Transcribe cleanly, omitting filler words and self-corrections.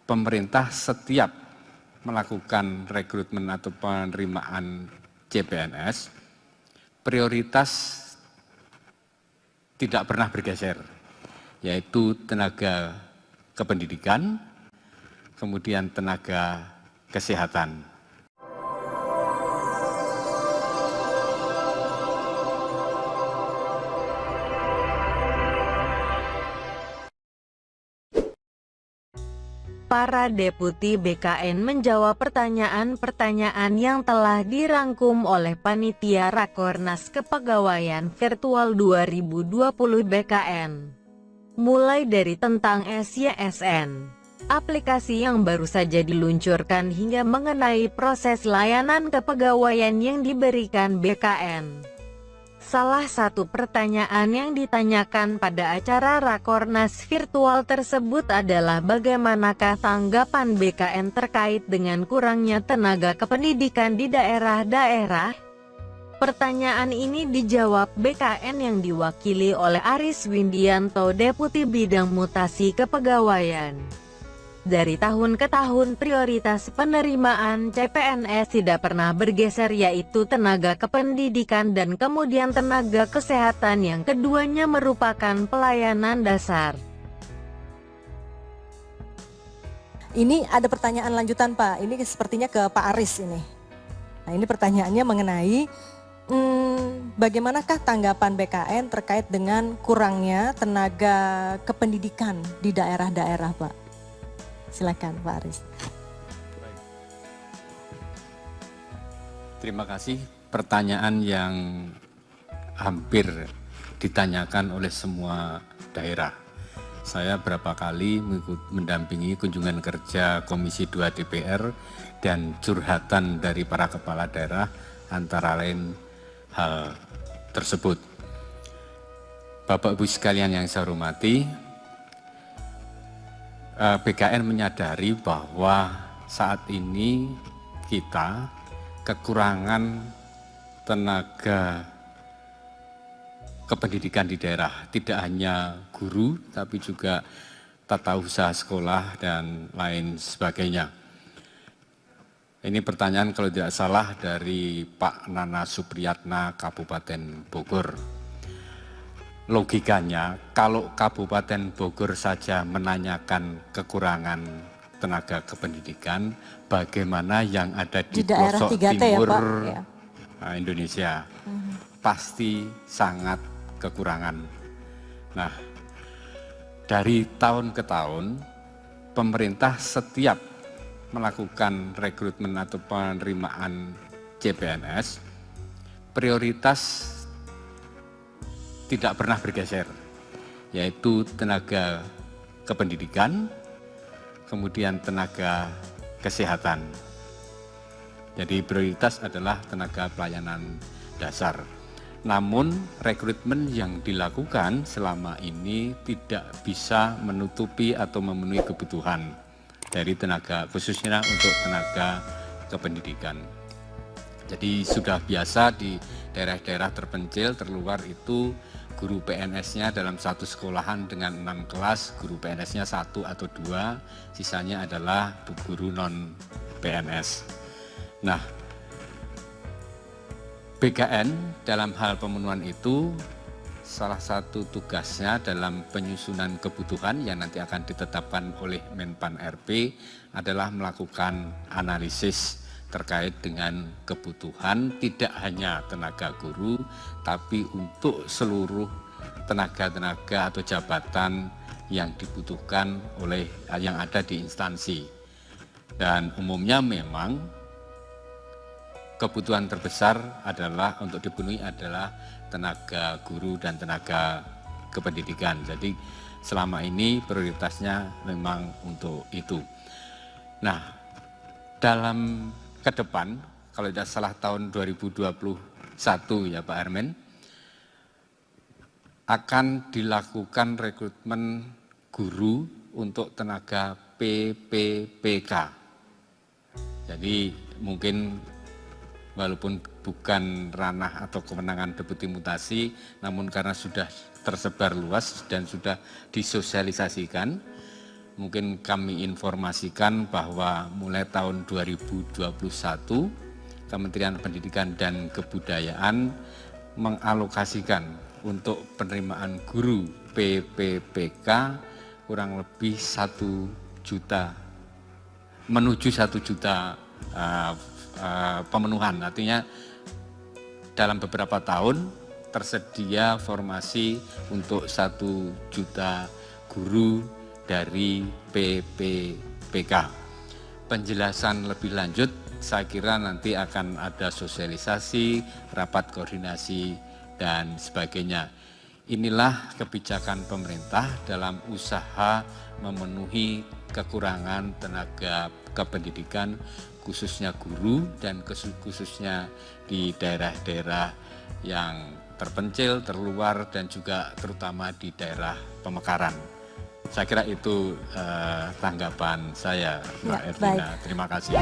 pemerintah setiap melakukan rekrutmen atau penerimaan CPNS, prioritas tidak pernah bergeser, yaitu tenaga kependidikan, kemudian tenaga kesehatan. Para deputi BKN menjawab pertanyaan-pertanyaan yang telah dirangkum oleh Panitia Rakornas Kepegawaian Virtual 2020 BKN. Mulai dari tentang SYSN, aplikasi yang baru saja diluncurkan, hingga mengenai proses layanan kepegawaian yang diberikan BKN. Salah satu pertanyaan yang ditanyakan pada acara Rakornas virtual tersebut adalah bagaimanakah tanggapan BKN terkait dengan kurangnya tenaga kependidikan di daerah-daerah? Pertanyaan ini dijawab BKN yang diwakili oleh Aris Windianto, Deputi Bidang Mutasi Kepegawaian. Dari tahun ke tahun prioritas penerimaan CPNS tidak pernah bergeser, yaitu tenaga kependidikan dan kemudian tenaga kesehatan, yang keduanya merupakan pelayanan dasar. Ini ada pertanyaan lanjutan Pak, ini sepertinya ke Pak Aris ini. Nah ini pertanyaannya mengenai bagaimanakah tanggapan BKN terkait dengan kurangnya tenaga kependidikan di daerah-daerah Pak? Silakan Pak Aris. Terima kasih, pertanyaan yang hampir ditanyakan oleh semua daerah. Saya berapa kali mendampingi kunjungan kerja Komisi 2 DPR dan curhatan dari para kepala daerah, antara lain hal tersebut. Bapak Ibu sekalian yang saya hormati, BKN menyadari bahwa saat ini kita kekurangan tenaga kependidikan di daerah, tidak hanya guru tapi juga tata usaha sekolah dan lain sebagainya. Ini pertanyaan kalau tidak salah dari Pak Nana Supriyatna, Kabupaten Bogor. Logikanya, kalau Kabupaten Bogor saja menanyakan kekurangan tenaga kependidikan, bagaimana yang ada di pelosok timur ya, Pak? Indonesia? Pasti sangat kekurangan. Nah, dari tahun ke tahun, pemerintah setiap melakukan rekrutmen atau penerimaan CPNS, prioritas tidak pernah bergeser, yaitu tenaga kependidikan, kemudian tenaga kesehatan. Jadi prioritas adalah tenaga pelayanan dasar. Namun rekrutmen yang dilakukan selama ini tidak bisa menutupi atau memenuhi kebutuhan dari tenaga, khususnya untuk tenaga kependidikan. Jadi sudah biasa di daerah-daerah terpencil, terluar itu guru PNS-nya dalam satu sekolahan dengan 6 kelas, guru PNS-nya 1 atau 2, sisanya adalah guru non-PNS. Nah, BKN dalam hal pemenuhan itu, salah satu tugasnya dalam penyusunan kebutuhan yang nanti akan ditetapkan oleh Menpan RP adalah melakukan analisis terkait dengan kebutuhan tidak hanya tenaga guru, tapi untuk seluruh tenaga-tenaga atau jabatan yang dibutuhkan oleh yang ada di instansi. Dan umumnya memang kebutuhan terbesar adalah untuk dipenuhi adalah tenaga guru dan tenaga kependidikan. Jadi selama ini prioritasnya memang untuk itu. Nah, dalam ke depan, kalau tidak salah tahun 2021 ya Pak Hermen, akan dilakukan rekrutmen guru untuk tenaga PPPK. Jadi mungkin walaupun bukan ranah atau kewenangan Deputi Mutasi, namun karena sudah tersebar luas dan sudah disosialisasikan, mungkin kami informasikan bahwa mulai tahun 2021 Kementerian Pendidikan dan Kebudayaan mengalokasikan untuk penerimaan guru PPPK kurang lebih 1 juta, menuju 1 juta pemenuhan. Artinya dalam beberapa tahun tersedia formasi untuk 1 juta guru dari PPPK. Penjelasan lebih lanjut saya kira nanti akan ada sosialisasi, rapat koordinasi, dan sebagainya. Inilah kebijakan pemerintah dalam usaha memenuhi kekurangan tenaga kependidikan, khususnya guru dan khususnya di daerah-daerah yang terpencil, terluar, dan juga terutama di daerah pemekaran. Saya kira itu tanggapan saya, Mbak Erlina. Terima kasih.